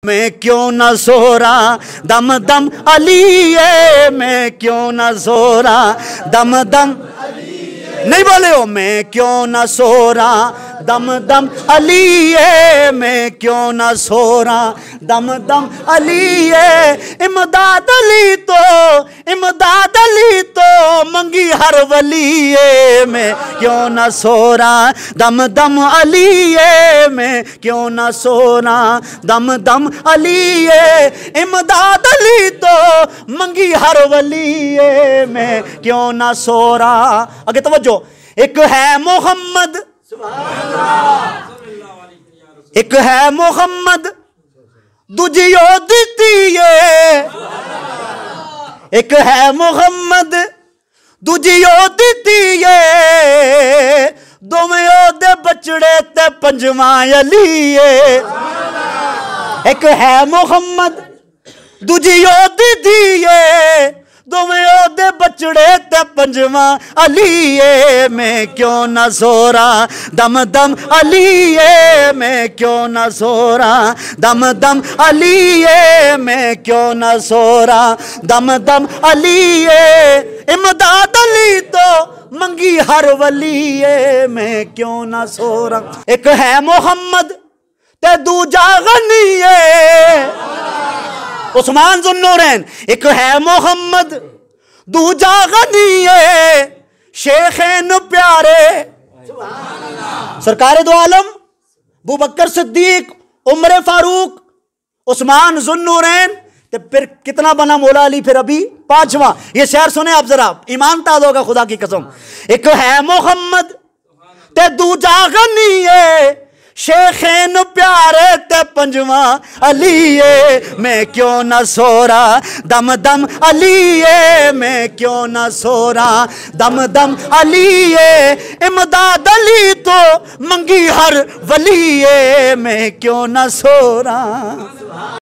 मैं क्यों न सो रहा दम दम अलीए, मैं क्यों न सो रहा दम दम नहीं बोले हो। मैं क्यों न सो रहा दम दम अलीए, मैं क्यों न सो रहा दम दम अलीए। इमदाद अली तो मंगी हर वलीए, मैं क्यों न सो रहा दम दम अलीए, मैं क्यों न सो रहा दम दम अलीए। इमदाद अली तो मंगी हर वलीए, मैं क्यों न सो रहा। आगे तवज्जो। एक है मोहम्मद, एक है मोहम्मद दूजियो दितिए, एक है मोहम्मद दूजियो दितिए। दोवें ओदे बचड़े ते पंजवा अलीए। एक है मोहम्मद दूजियो दितिए, दोवें ओदे बचड़े ते पंजवा अलीए। मैं क्यों न सो रहा दम दम अलीए, मैं क्यों न सो रहा दम दम अलीए, मैं क्यों न सो रहा दम दम अलीए। इमदाद अली तो मंगी हर वलीए, मैं क्यों न सो रहा। एक है मोहम्मद ते दूजा गनीए, उस्मान ज़ुन्नूरैन। एक है मोहम्मद दूजा गनीए, शेखैन प्यारे सरकारे दो आलम अबू बकर सिद्दीक, उमर फारूक, उस्मान ज़ुन्नूरैन। तो फिर कितना बना मौला अली फिर अभी पांचवा। ये शेर सुने आप जरा, ईमान ताज़ा होगा खुदा की कसम। एक है मोहम्मद ते दूजा गनीए, शेखैन प्यारे ते पंजवा अलीए। मैं क्यों न सो रहा दम दम अलीए, मैं क्यों न सो रहा दम दम अलीए। इमदाद अली तो मंगी हर वलीए, मैं क्यों न सो रहा।